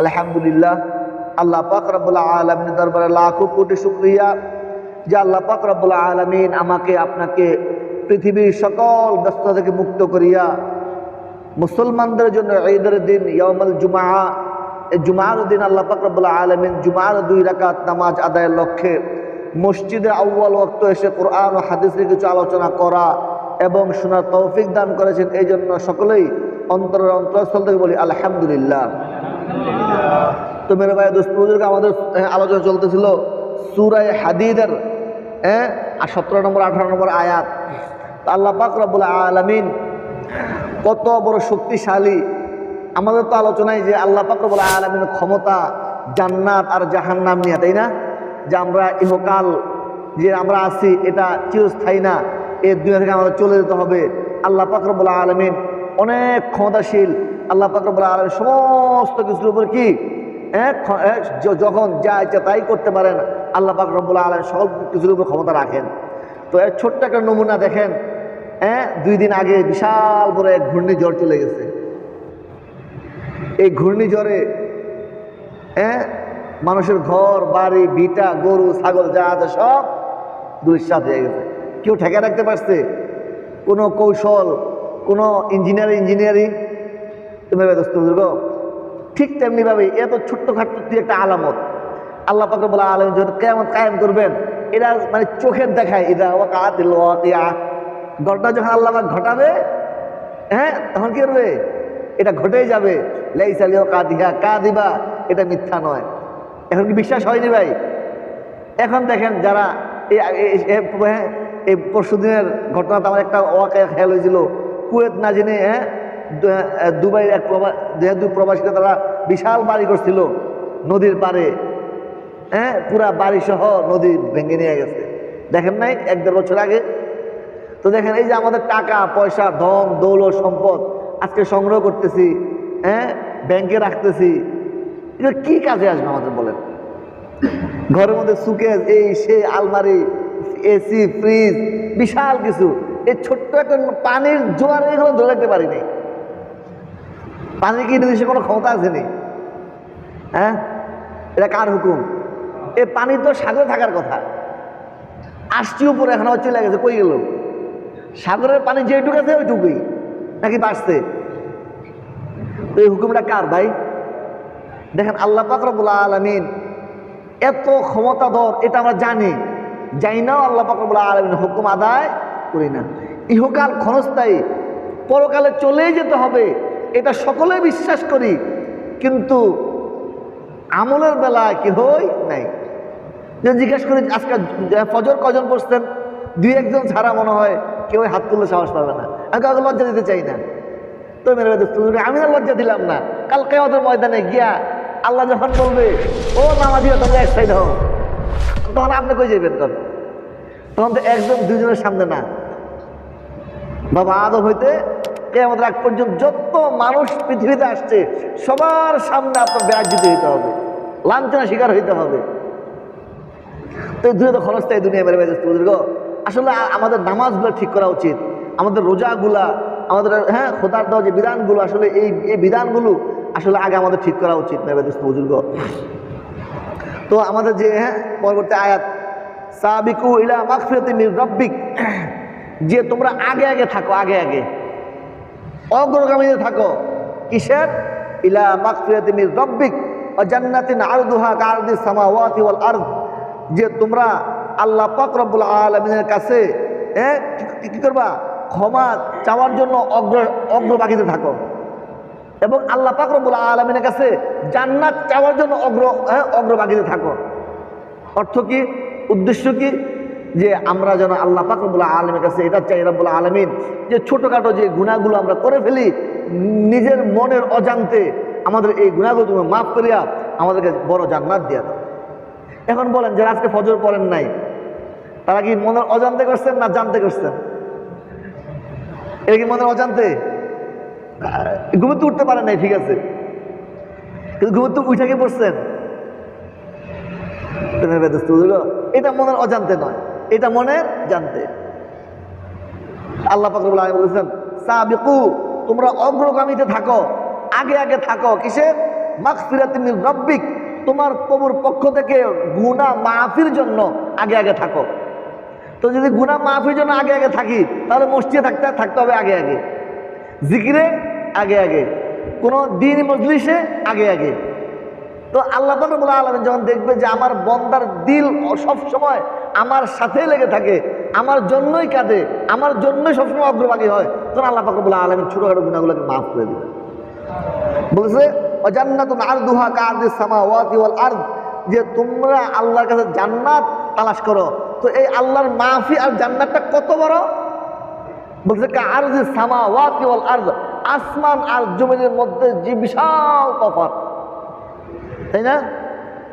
আলহামদুলিল্লাহ, আল্লাহ পাক রব্বুল আলামিনের দরবারে লাখো কোটি শুকরিয়া যে আল্লাহ পাক রব্বুল আলামিন আমাকে আপনাকে পৃথিবীর সকল ব্যস্ততা থেকে মুক্ত করিয়া মুসলমানদের জন্য ঈদের দিন ইয়াউমুল জুমআ, এই জুমার দিন আল্লাহ পাক রব্বুল আলামিন জুমার 2 রাকাত নামাজ আদায়ের লক্ষ্যে মসজিদে আউয়াল ওয়াক্ত এসে কোরআন ও হাদিসের কিছু আলোচনা করা এবং শোনার তৌফিক দান করেছেন। এই জন্য সকলেই অন্তরস্থল থেকে বলি আলহামদুলিল্লাহ। তো মেরে ভাই দোস্ত বুজুর্গ, আমাদের আলোচনা চলতেছিল সূরা হাদীদের 17 নম্বর 18 নম্বর আয়াত। আল্লাহ পাক রব্বুল আলামিন কত বড় শক্তিশালী। আমাদের তো আলোচনায় যে আল্লাহ পাক রব্বুল আলামিনের ক্ষমতা জান্নাত আর জাহান্নাম নিয়ে, তাই না? যে আমরা ইহকাল যে আমরা আছি এটা চিরস্থায়ী না, এই দুনিয়া থেকে আমাদের চলে যেতে হবে। আল্লাহ পাক রব্বুল আলামিন অনেক ক্ষমতাশীল। আল্লাহ পাক রব্বুল আলামিন সমস্ত কিছুর উপর কি যখন যা ইচ্ছা তাই করতে পারেন। আল্লাহ পাক রব্বুল আলামিন সব কিছুর উপর ক্ষমতা রাখেন। তো এর ছোট্ট একটা নমুনা দেখেন, 2 দিন আগে বিশাল বড় এক ঘূর্ণিঝড় চলে গেছে। এই ঘূর্ণিঝড়ে মানুষের ঘর বাড়ি ভিটা গরু ছাগল যা আছে সব ধূলিসাৎ হয়ে গেছে। কেউ ঠেকে রাখতে পারছে? কোনো কৌশল, কোনো ইঞ্জিনিয়ারিং তুমি দোস্ত বুজুর্গ, ঠিক তেমনিভাবে এত ছোট্টখাট্ট একটা আলামত আল্লাহ পাক রব্বুল আলামিন যখন কিয়ামত কায়েম করবেন, এরা মানে চোখের দেখায় ইদা ওয়াকাতিল ওয়াকিয়া, ঘটনা যখন আল্লাহ পাক ঘটাবে তখন কি করবে? এটা ঘটেই যাবে। লাইসা লিওয়াকাতিহা কাযিবা, এটা মিথ্যা নয়। এখন কি বিশ্বাস হয়নি ভাই? এখন দেখেন যারা এই পরশুদিনের ঘটনাটা আমার একটা ওয়াকিয়া খেয়াল হয়েছিল। কুয়েত না জেনে দুবাইয়ের এক প্রবাসীরা তারা বিশাল বাড়ি করছিল নদীর পাড়ে, পুরা বাড়ি সহ নদী ভেঙে নিয়ে গেছে। দেখেন নাই 1-1.5 বছর আগে? তো দেখেন এই যে আমাদের টাকা পয়সা ধন দৌলত সম্পদ আজকে সংগ্রহ করতেছি, ব্যাংকে রাখতেছি, এটা কি কাজে আসবে আমাদের বলেন? ঘরের মধ্যে সুকেস এই সেই আলমারি এসি ফ্রিজ বিশাল কিছু, এই ছোট্ট একটা পানির জোয়ার এগুলো ধরে রাখতে পারিনি। পানির কি নির্দিষ্ট কোনো ক্ষমতা আসেনি? এটা কার হুকুম? এই পানি তো সাগরে থাকার কথা, আসছি উপরে, এখন আবার চলে গেছে, কই গেল? সাগরের পানি যেটুকু আছে ওইটুকুই নাকি বাড়ছে? তো এই হুকুমটা কার ভাই? দেখেন আল্লাহ পাক রব্বুল আলামিন এত ক্ষমতাধর, এটা আমরা জানি, যাই না আল্লাহ পাক রব্বুল আলামিন হুকুম আদায় করি না। ইহকাল ক্ষণস্থায়ী, পরকালে চলেই যেতে হবে, এটা সকলে বিশ্বাস করি, কিন্তু আমলের বেলায় কি হই নাই। যে জিজ্ঞেস করি আজকে ফজর কজন পড়ছেন, 2-1 জন ছাড়া মনে হয় কেউ হাত তুললে সাহস পাবে না। আমি কাউকে লজ্জা দিতে চাই না। তো মেরে আমি না লজ্জা দিলাম না, কাল কিয়ামতের ময়দানে গিয়া আল্লাহ যখন বলবে ও নামাজিরা তোমরা এক সাইড হও, তখন আপনি কই যাবেন? তখন তো 1-2 জনের সামনে না, বাবা আদম হইতে কিয়ামতের আগ পর্যন্ত যত মানুষ পৃথিবীতে আসছে সবার সামনে আপনার বেয়াজ্জিত হইতে হবে, লাঞ্ছনা শিকার হইতে হবে। তো দুনিয়া তো ক্ষণস্থায়ী দুনিয়া মেরে বেঁচে বুজুর্গ। আসলে আমাদের নামাজগুলো ঠিক করা উচিত, আমাদের রোজাগুলা, আমাদের খোদার দেওয়া যে বিধানগুলো, আসলে এই বিধানগুলো আসলে আগে আমাদের ঠিক করা উচিত মেরে বেঁচে বুজুর্গ। তো আমাদের যে পরবর্তী আয়াত সাবিকু ইলা মাগফিরাতিন মির রাব্বিক, যে তোমরা আগে আগে থাকো, আগে আগে অগ্রগামীতে থাকো। কিসের? ইলা মাগফিরাতিন মির রাব্বিক ওয়া জান্নাতিন আরদুহা কাআরদিস সামাওয়াতি ওয়াল আরদ, যে তোমরা আল্লাহ পাক রব্বুল আলামিনের কাছে কি করবা? ক্ষমা চাওয়ার জন্য অগ্রভাগিতে থাকো, এবং আল্লাহ পাক রব্বুল আলামিনের কাছে জান্নাত চাওয়ার জন্য অগ্রভাগিতে থাকো। অর্থ কি? উদ্দেশ্য কি? যে আমরা যেন আল্লাহ পাক রব্বুল আলামিনের কাছে এটা চাই, রব্বুল আলামিন যে ছোটোখাটো যে গুনাহগুলো আমরা করে ফেলি নিজের মনের অজান্তে, আমাদের এই গুনাহগুলো তুমি মাফ করিয়া আমাদেরকে বড় জান্নাত দিয়া দাও। এখন বলেন যারা আজকে ফজর পড়েন নাই, তারা কি মনের অজান্তে করছেন না জানতে করছেন? এটা কি মনের অজান্তে? ঘুমে তো উঠতে পারেন নাই, ঠিক আছে, কিন্তু ঘুমে তো উঠে কি পড়ছেন? এটা মনের অজান্তে নয়, এটা মনের জানতে। আল্লাহ পাক রব্বুল আলামিন বলেছেন সাবিকু, তোমরা অগ্রগামীতে থাকো, আগে আগে থাকো। কিসে? মাগফিরাতিন মির রাব্বিক, তোমার প্রভুর পক্ষ থেকে গুনাহ মাফির জন্য আগে আগে থাকো। তো যদি গুনাহ মাফির জন্য আগে আগে থাকি, তাহলে মসজিদে থাকতে হবে আগে আগে, জিকিরে আগে আগে, কোনো দিন মজলিসে আগে আগে। তো আল্লাহ পাক রব্বুল আলামিন যখন দেখবে যে আমার বন্দার দিল সব সময় আমার সাথেই লেগে থাকে, আমার জন্যই কাঁদে, আমার জন্যই সবসময় অগ্রভাগী হয়, তখন আল্লাহ পাক রব্বুল আলামিন ছোটখাটো গুনাহগুলোকে মাফ করে দিবে। বলছে জান্নাতুন আরদুহা কাআরদিস সামাওয়াতি ওয়াল আরদ, যে তোমরা আল্লাহর কাছে জান্নাত তালাশ করো। তো এই আল্লাহর মাফি আর জান্নাতটা কত বড়? বলছে কাআরদিস সামাওয়াতি ওয়াল আরদ, আসমান আর জমিনের মধ্যে যে বিশাল তফাৎ, তাই না?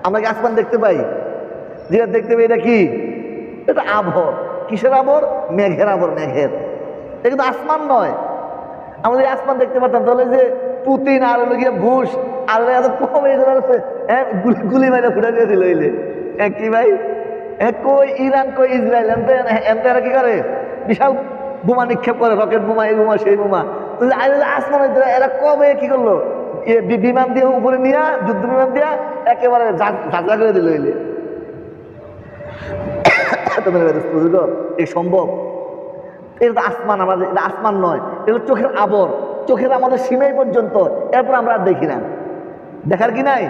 আমরা কি আসমান দেখতে পাই? যেটা দেখতে পাই এটা কি? এটা আবর। কিসের আবর? মেঘের আবর, মেঘের। এটা কিন্তু আসমান নয়। আমাদের আসমান দেখতে পারতাম, তাহলে যে পুতিন আর গিয়ে বুশ আর এত কম এগুলো গুলি মাইনে ফুটে দিয়ে দিল হইলে কি ভাই, কই ইরান কই ইসরায়েল, এনতে এরা কি করে? বিশাল বোমা নিক্ষেপ করে, রকেট বোমা, এই বোমা সেই বোমা। তো আসমান এরা কবে কি করলো? বিমান দিয়ে উপরে নিয়ে, যুদ্ধ বিমান দিয়ে একেবারে ঝাঁঝরা করে দিল হইলে। এই সম্ভব? এটা তো আসমান, আমাদের এটা আসমান নয়, এটা চোখের আবর, চোখের আমাদের সীমাই পর্যন্ত, এরপর আমরা আর দেখি না। দেখার কি নাই?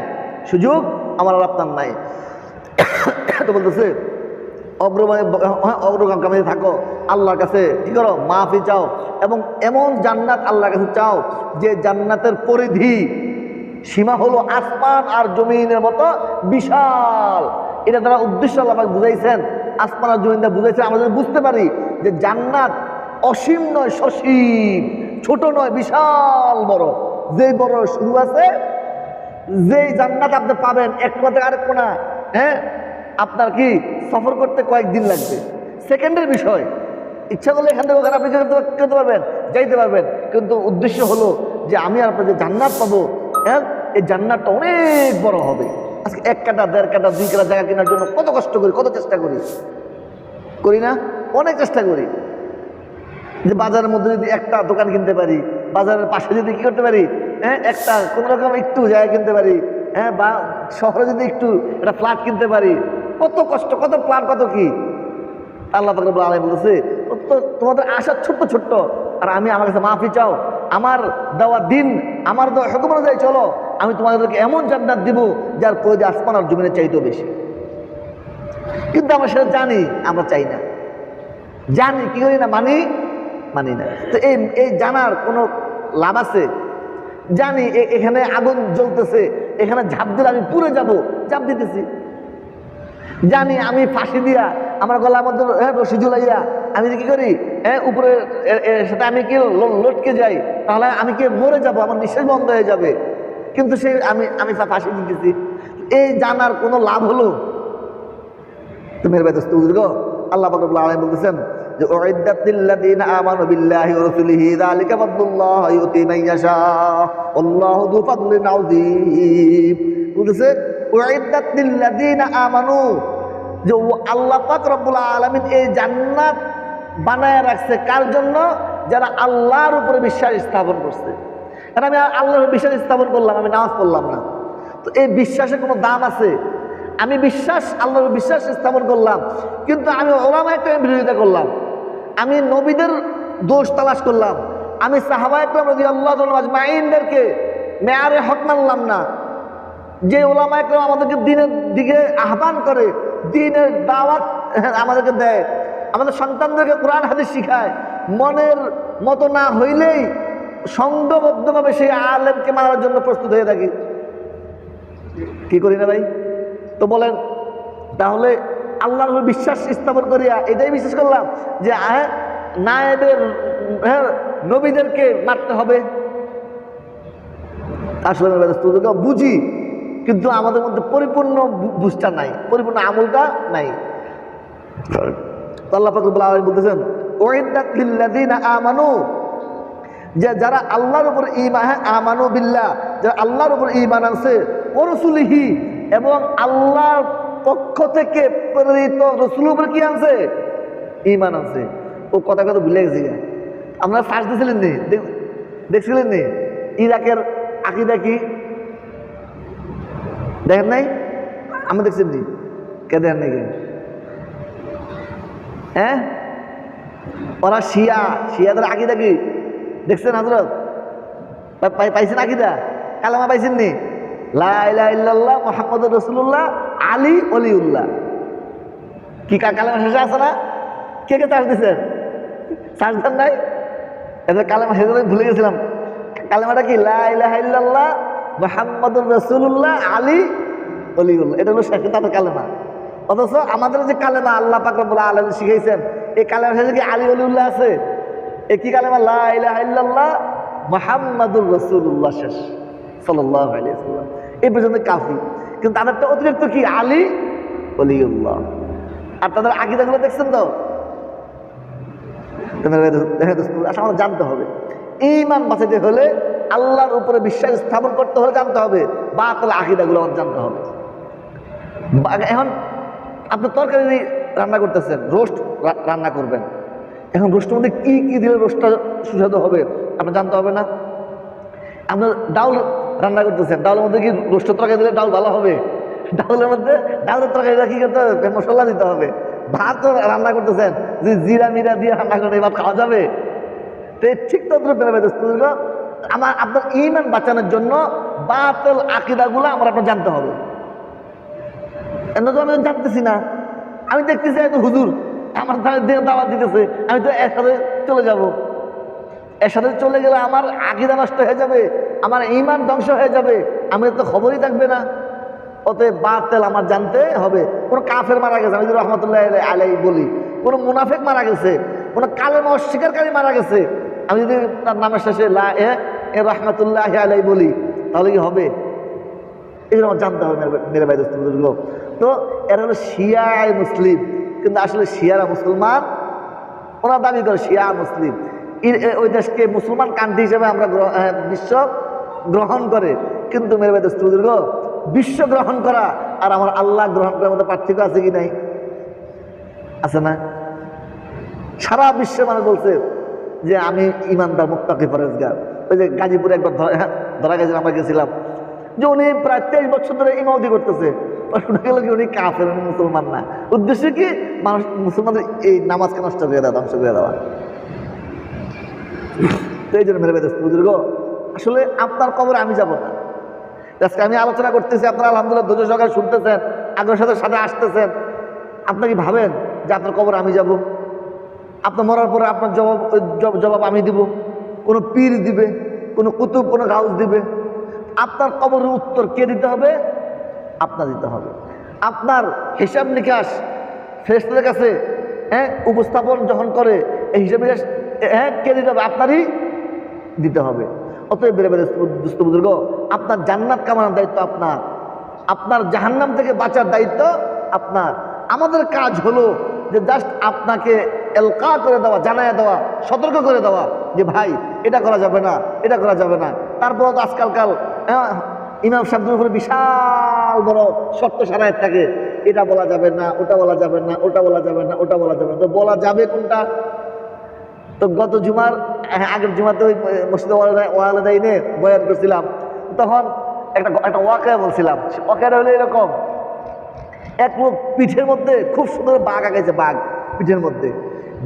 সুযোগ আমার আর আপনার নাই। তো বলতেছে অগ্রগামী থাকো, আল্লাহর কাছে কি করো? মাফি চাও, এবং এমন জান্নাত আল্লাহর কাছে চাও যে জান্নাতের পরিধি সীমা হলো আসমান আর জমিনের মতো বিশাল। এটা দ্বারা উদ্দেশ্য আল্লাহ পাক বুঝাইছেন, আসমান আর জমিন দ্বারা বুঝাইছেন আমরা যদি বুঝতে পারি যে জান্নাত অসীম নয়, সসীম, ছোট নয়, বিশাল বড়। যেই বড় শুরু আছে, যেই জান্নাত আপনি পাবেন এক কোণা থেকে আরেক কোণা, হ্যাঁ, আপনার কি সফর করতে কয়েকদিন লাগবে, সেকেন্ডের বিষয়। ইচ্ছা করলে এখান থেকে ওখানে আপনি করতে পারবেন, যাইতে পারবেন। কিন্তু উদ্দেশ্য হলো যে আমি আর আপনার যে জান্নাত পাবো, হ্যাঁ, এই জান্নাতটা অনেক বড় হবে। আজকে 1 কাঠা 1.5 কাঠা 2 কাঠা জায়গা কেনার জন্য কত কষ্ট করি, কত চেষ্টা করি না? অনেক চেষ্টা করি যে বাজারের মধ্যে যদি একটা দোকান কিনতে পারি, বাজারের পাশে যদি কি করতে পারি, হ্যাঁ, একটা কোনো রকম একটু জায়গা কিনতে পারি, হ্যাঁ, বা শহরে যদি একটু একটা ফ্ল্যাট কিনতে পারি, কত কষ্ট, কত প্ল্যান, কত কি। আল্লাহ পাক রব্বুল আলামিন বলেছে তো তোমাদের আশা ছোট্ট ছোট্ট, আর আমি আমার কাছে মাফি চাও, আমার দেওয়া দিন, আমার দেওয়া হুকুম অনুযায়ী চলো, আমি তোমাদেরকে এমন জান্নাত দিব যার পরিধি আসমান আর জমিনের চাইতেও বেশি। কিন্তু আমরা সেটা জানি, আমরা চাই না, জানি কি করি না, মানি না। তো এই জানার কোনো লাভ আছে? জানি এখানে আগুন জ্বলতেছে, এখানে ঝাঁপ দিলে আমি পুড়ে যাব, ঝাঁপ দিতেছি। জানি আমি ফাঁসি দিয়া আমার গলার মধ্যে রশি ঝুলাইয়া আমি কি করি, উপরে সেটা আমি কি লটকে যাই, তাহলে আমি কি মরে যাব, আমার নিঃশ্বাস বন্ধ হয়ে যাবে। কিন্তু সেই আমি ফাঁসি দিতেছি। এই জানার কোনো লাভ হলো? তুমি আল্লাহ পাক রব্বুল আলামিন বলতেছেন যে উইদ্দাত লিল্লাযিনা আমানু বিল্লাহি ওয়া রাসূলিহি যালিকা ফাদলুল্লাহি ইউতি মান ইয়াশা আল্লাহু যু ফাদলিন আযীম। বলতেছে উইদ্দাত লিল্লাযিনা আমানু, যে আল্লাহ পাক রব্বুল আলামিন এই জান্নাত বানায় রাখছে কার জন্য? যারা আল্লাহর উপরে বিশ্বাস স্থাপন করছে। কারণ আমি আল্লাহর বিশ্বাস স্থাপন করলাম, আমি নামাজ পড়লাম না, তো এই বিশ্বাসের কোনো দাম আছে? আমি আল্লাহর বিশ্বাস স্থাপন করলাম, কিন্তু আমি ওলামায়ে কেরামের বিরোধিতা করলাম, আমি নবীদের দোষ তালাশ করলাম, আমি সাহাবায়ে কেরাম রাদিয়াল্লাহু তাআলা আজমাইনদেরকে মেয়ারে হক মানলাম না। যে ওলামায়ে কেরাম আমাদেরকে দ্বীনের দিকে আহ্বান করে, দ্বীনের দাওয়াত আমাদেরকে দেয়, আমাদের সন্তানদেরকে কোরআন হাদিস শিখায়, মনের মতো না হইলেই সংঘবদ্ধভাবে সেই আলেমকে মারার জন্য প্রস্তুত হয়ে থাকি। কি করি না ভাই? তো বলেন, তাহলে আল্লাহর বিশ্বাস স্থাপন করিয়া এটাই বিশ্বাস করলাম যে নায়েবের নবীদেরকে মারতে হবে। আসলে বুঝি, কিন্তু আমাদের মধ্যে পরিপূর্ণ বুঝটা নাই, পরিপূর্ণ আমলটা নাই। আল্লাহ পাক রব্বুল আলামিন বলতেছেন উইদ্দাত লিল্লাযিনা আমানু, যে যারা আল্লাহর উপর ঈমান, আমানু বিল্লাহ, যারা আল্লাহর উপর ঈমান আনছে, ওয়া রাসূলিহি, এবং আল্লাহর পক্ষ থেকে প্রেরিত রাসূলের উপর কি আনছে? ঈমান আনছে। ও কথা কথা ভুলে গেছি। আমরা ফার্স্ট দিছিলেন নি, দেখছিলেন নি ইরাকের আকীদা কি? দেখেন নাই? আমি দেখছেন নি? কে দেখেন নাই? হ্যাঁ, ওরা শিয়াদের আকিদা কি দেখছেন হযরত? পাইছেন আকিদা? কালেমা পাইছেন নি? লা ইলাহা ইল্লাল্লাহ মুহাম্মাদুর রাসূলুল্লাহ আলী ওলিউল্লাহ। কি কালেমা শেষে আছে না? কে কে চার্জ দিচ্ছেন? চার্জ দেন নাই? এদের কালেমা শেষে আমি ভুলে গেছিলাম। কালেমাটা কি? লা ইলাহা ইল্লাল্লাহ মুহাম্মাদুর রাসূলুল্লাহ আলী ওলিউল্লাহ। এটা হলো শেষ তাদের কালেমা। অথচ আমাদের যে কালেমা আল্লাহ পাক রব্বুল আলামিন শিখাইছেন, এই কালেমা শেষে কি আলী ওলিউল্লাহ আছে? এই কি কালেমা? লা ইলাহা ইল্লাল্লাহ মুহাম্মাদুর রাসূলুল্লাহ শেষ সাল্লাল্লাহু আলাইহি ওয়াসাল্লাম। এই পর্যন্ত কাফি। কিন্তু তাদেরটা অতিরিক্ত কি? আলী ওলিউল্লাহ। আর তাদের আকীদাগুলো দেখছেন তো? আমাদের জানতে হবে, ঈমান বাঁচাতে হলে আল্লাহর উপরে বিশ্বাস স্থাপন করতে হলে জানতে হবে, বাতিল আকীদাগুলো আমাদের জানতে হবে। এখন আপনি তরকারি রান্না করতেছেন, রোস্ট রান্না করবেন, এখন রোস্টের মধ্যে কি কি দিলে রোস্টটা সুস্বাদু হবে আপনার জানতে হবে না? আপনার ডাউল রান্না করতেছেন, ডাউলের মধ্যে কি রোস্টের তরকারি দিলে ডাউল ভালো হবে? ডাউলের মধ্যে ডাউলের তরকারিটা কি করতে হবে? মশলা দিতে হবে। ভাত রান্না করতেছেন, যে জিরা মিরা দিয়ে রান্না করে ভাত খাওয়া যাবে? তো ঠিক তদ্রুপ আপনার ঈমান বাঁচানোর জন্য বাতিল আকীদাগুলো আপনার জানতে হবে। এত আমি জানতেছি না, আমি দেখতেছি এত হুজুর আমার দাওয়াত দিতেছে, আমি তো এর সাথে চলে যাব। এর সাথে চলে গেলে আমার আকীদা নষ্ট হয়ে যাবে, আমার ঈমান ধ্বংস হয়ে যাবে, আমি তো খবরই থাকবে না। অতএব বাতিল আমার জানতে হবে। কোনো কাফের মারা গেছে, আমি যদি রহমতুল্লাহ আলাইহি বলি, কোনো মুনাফিক মারা গেছে, কোনো কালেমা অস্বীকারী মারা গেছে, আমি যদি তার নামের শেষে রহমতুল্লাহ আলাইহি বলি, তাহলে কি হবে? এগুলো আমার জানতে হবে মেরে ভাই দোস্ত বুজুর্গ। তো এরা হলো শিয়ায় মুসলিম, কিন্তু আসলে শিয়ারা মুসলমান। ওরা দাবি করে শিয়া মুসলিম, ওই দেশকে মুসলমান কান্ট্রি হিসেবে আমরা বিশ্ব গ্রহণ করে। কিন্তু মেরে ভাই দোস্ত বুজুর্গ, বিশ্ব গ্রহণ করা আর আমার আল্লাহ গ্রহণ করার মধ্যে পার্থক্য আছে কি নাই? আছে না? সারা বিশ্বে মানুষ বলছে যে আমি ইমানদার মুত্তাকি পরেজগার। ওই যে গাজীপুরে একবার ধরা গেছে, আমরা গেছিলাম, যে উনি প্রায় 23 বছর ধরে ইমামতি করতেছে। শোনা গেল কি উনি কাফের, উনি মুসলমান না। উদ্দেশ্য কি? মানুষ মুসলমানদের এই নামাজকে নষ্ট করে দেওয়া, ধ্বংস করে দেওয়া। তো এই জন্য মেরে বেদস্ত বুজুর্গ, আসলে আপনার কবরে আমি যাব না। আজকে আমি আলোচনা করতেছি, আপনারা আলহামদুলিল্লাহ ধৈর্য সহকারে শুনতেছেন, আগ্রহের সাথে আসতেছেন। আপনি কি ভাবেন যে আপনার কবর আমি যাব? আপনার মরার পরে আপনার জবাব আমি দিব? কোনো পীর দিবে, কোনো কুতুব, কোনো গাউস দিবে? আপনার কবরের উত্তর কে দিতে হবে? আপনার দিতে হবে। আপনার হিসাব নিকাশ ফেরেশতাদের কাছে উপস্থাপন যখন করে, এই হিসাব নিকাশ কে দিতে হবে? আপনারই দিতে হবে। অতএব বেড়ে বেড়ে দুস্থ বুজুর্গ, আপনার জান্নাত কামানোর দায়িত্ব আপনার, আপনার জাহান্নাম থেকে বাঁচার দায়িত্ব আপনার। আমাদের কাজ হলো যে জাস্ট আপনাকে এলকা করে দেওয়া, জানাইয়া দেওয়া, সতর্ক করে দেওয়া যে ভাই এটা করা যাবে না, এটা করা যাবে না। তারপরও তো আজকালকাল ইমাম সাহেবদের উপরে বিশাল বড় শক্ত সারায়ত থাকে, এটা বলা যাবে না, ওটা বলা যাবে না, ওটা বলা যাবে না, ওটা বলা যাবে না। তো বলা যাবে কোনটা? তো গত জুমার আগের জুমাতে ওই মসজিদে ওয়ালাদাইনে বয়ান করছিলাম, তখন একটা ওয়াকায়া বলছিলাম। ওয়াকায়াটা হলো এরকম, এক লোক পিঠের মধ্যে খুব সুন্দর বাঘ আঁকাইছে, বাঘ পিঠের মধ্যে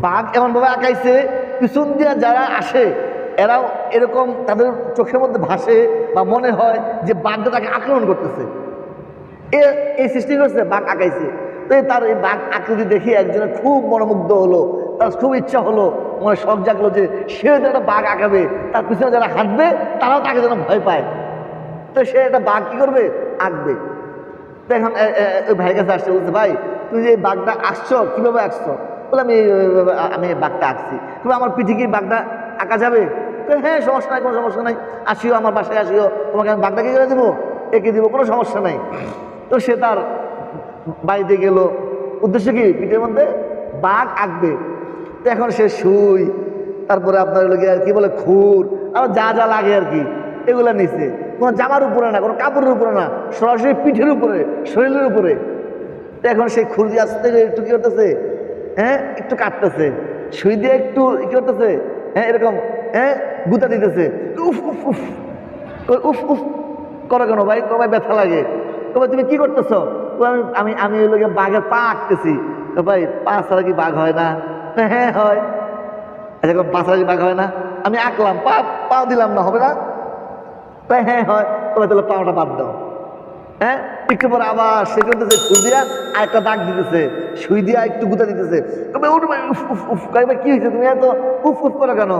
বাঘ এমনভাবে আঁকাইছে, পিছন দিয়ে যারা আসে এরাও এরকম তাদের চোখের মধ্যে ভাসে বা মনে হয় যে বাঘটা তাকে আক্রমণ করতেছে। এই সৃষ্টি করছে, বাঘ আঁকাইছে। তো তার এই বাঘ আকৃতি দেখে একজনের খুব মনোমুগ্ধ হলো, তার খুব ইচ্ছা হলো, মনে শখ জাগলো যে সে একটা বাঘ আঁকাবে, তার পিছনে যারা হাঁটবে তারাও তাকে যেন ভয় পায়। তো সে একটা বাঘ কী করবে? আঁকবে। তো এখন ওই ভাইয়ের কাছে আসছে, বলছে ভাই তুমি যে এই বাঘটা আঁকছো, কীভাবে আঁকছো? বলে আমি এই বাঘটা আঁকছি। তুমি আমার পিঠে কি বাঘটা আঁকা যাবে? হ্যাঁ, সমস্যা নাই, কোনো সমস্যা নাই, আসিও আমার বাসায়, আসিও, তোমাকে আমি বাঘটা কি করে দেবো? এঁকে দেবো, কোনো সমস্যা নাই। তো সে তার বাড়িতে গেল, উদ্দেশ্য কি? পিঠের মধ্যে বাঘ আঁকবে। তো এখন সে সুই, তারপরে আপনার লোকে আর কি বলে খুর, আর যা যা লাগে আর কি, এগুলো নিচ্ছে। কোনো জামার উপরে না, কোনো কাপড়ের উপরে না, সরাসরি পিঠের উপরে, শরীরের উপরে। তো এখন সেই খুর দিয়ে আসতে একটু কি করতেছে, একটু কাটতেছে, সুই দিয়ে একটু কি করতেছে, এরকম গুতা দিতেছে। উফ উফ উফ, উফ উফ করো কেন ভাই? ভাই ব্যথা লাগে। ভাই তুমি কি করতেছো? আমি আমি ওই লোকে বাঘের পা আঁকতেছি। ভাই পা ছাড়া কি বাঘ হয় না? হ্যাঁ হয়। আচ্ছা পা ছাড়া কি বাঘ হয় না? আমি আঁকলাম, পাও দিলাম না, হবে না? হ্যাঁ হয়। তাহলে পাওটা বাদ দাও। হ্যাঁ, একটু পরে আবার সে করতেছে সুই দিয়া আর একটা দাগ দিতেছে, সুই দিয়া একটু গুঁতা দিতেছে। উফ উফ উফ, ভাই কি হয়েছে, তুমি এত উফ উফ করো কেন?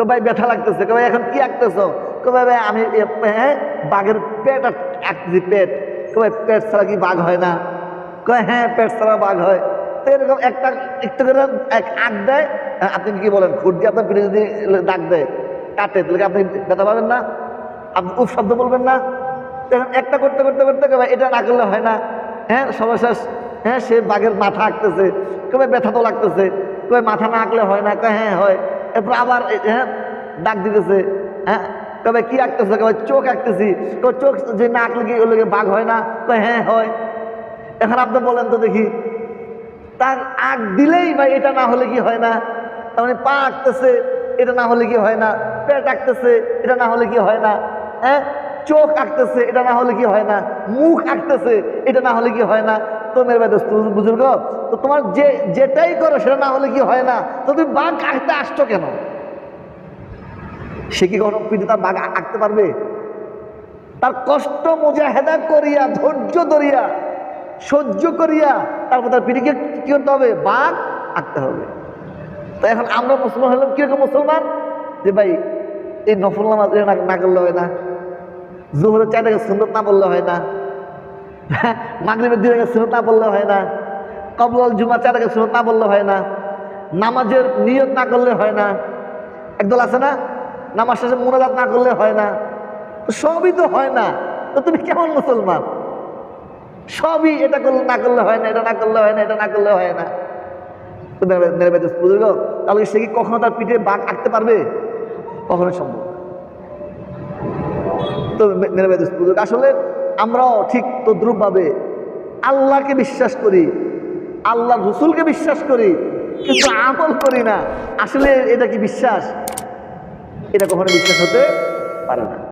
ভাই ব্যথা লাগতেছে। ভাই এখন কি আঁকতেছো? ভাই আমি হ্যাঁ বাঘের পেট আঁকতেছি, পেট। ভাই পেট ছাড়া কি বাঘ হয় না? হ্যাঁ পেট ছাড়া বাঘ হয়। তো এরকম একটা একটু করে আঁক দেয়। আপনি কি বলেন, খুঁট দিয়ে আপনার পিঠে যদি দাগ দেয়, কাটে, তাহলে আপনি ব্যথা পাবেন না? আপনি উফ শব্দ বলবেন না? এখন একটা করতে করতে করতে এটা না করলে হয় না। হ্যাঁ সর্বশেষ হ্যাঁ সে বাঘের মাথা আঁকতেছে। কবে ব্যথা তো লাগতেছে। কবে মাথা না আঁকলে হয় না? হ্যাঁ হয়। এরপর আবার হ্যাঁ দাগ দিতেছে। হ্যাঁ কবে কি আঁকতেছে? কবে চোখ আঁকতেছি। কবে চোখ যে না আঁকলে কি ওগুলো বাঘ হয় না? হ্যাঁ হয়। এখন আপনি বলেন তো দেখি, তার আঁক দিলেই ভাই এটা না হলে কি হয় না? তার মানে পা আঁকতেছে, এটা না হলে কি হয় না? পেট আঁকতেছে, এটা না হলে কি হয় না? হ্যাঁ চোখ আঁকতেছে, এটা না হলে কি হয় না? মুখ আঁকতেছে, এটা না হলে কি হয় না? তো মেরে ভাই দোস্ত বুজুর্গ, তো তোমার যেটাই করো সেটা না হলে কি হয় না? তো তুমি বাঘ আঁকতে আসছো কেন? সে কি কখনো পিঠে তার বাঘ আঁকতে পারবে? তার কষ্ট মুজাহেদা করিয়া, ধৈর্য ধরিয়া, সহ্য করিয়া তারপর তার পিঠে কি করতে হবে? বাঘ আঁকতে হবে। তো এখন আমরা মুসলমান হলাম কিরকম মুসলমান? যে ভাই এই নফল নামাজ না করলে হয় না, জোহরের 4 রাকাত সুন্নাত না বললে হয় না, মাগরিবের 2 রাকাত সুন্নাত না বললে হয় না, কবুল জুমা 4 রাকাত সুন্নাত না বললে হয় না, নামাজের নিয়ত না করলে হয় না, একদল আছে না নামাজ শেষে মুনাজাত না করলে হয় না। তো সবই তো হয় না, তো তুমি কেমন মুসলমান? সবই এটা করলে না করলে হয় না, এটা না করলে হয় না, এটা না করলে হয় না। তো বুঝল, তাহলে সে কি কখনো তার পিঠে বাঘ আঁকতে পারবে? কখনো সম্ভব না। তো আসলে আমরাও ঠিক তদ্রুপ ভাবে আল্লাহকে বিশ্বাস করি, আল্লাহ রসুলকে বিশ্বাস করি, কিন্তু আমল করি না। আসলে এটা কি বিশ্বাস? এটা কখনো বিশ্বাস হতে পারে না।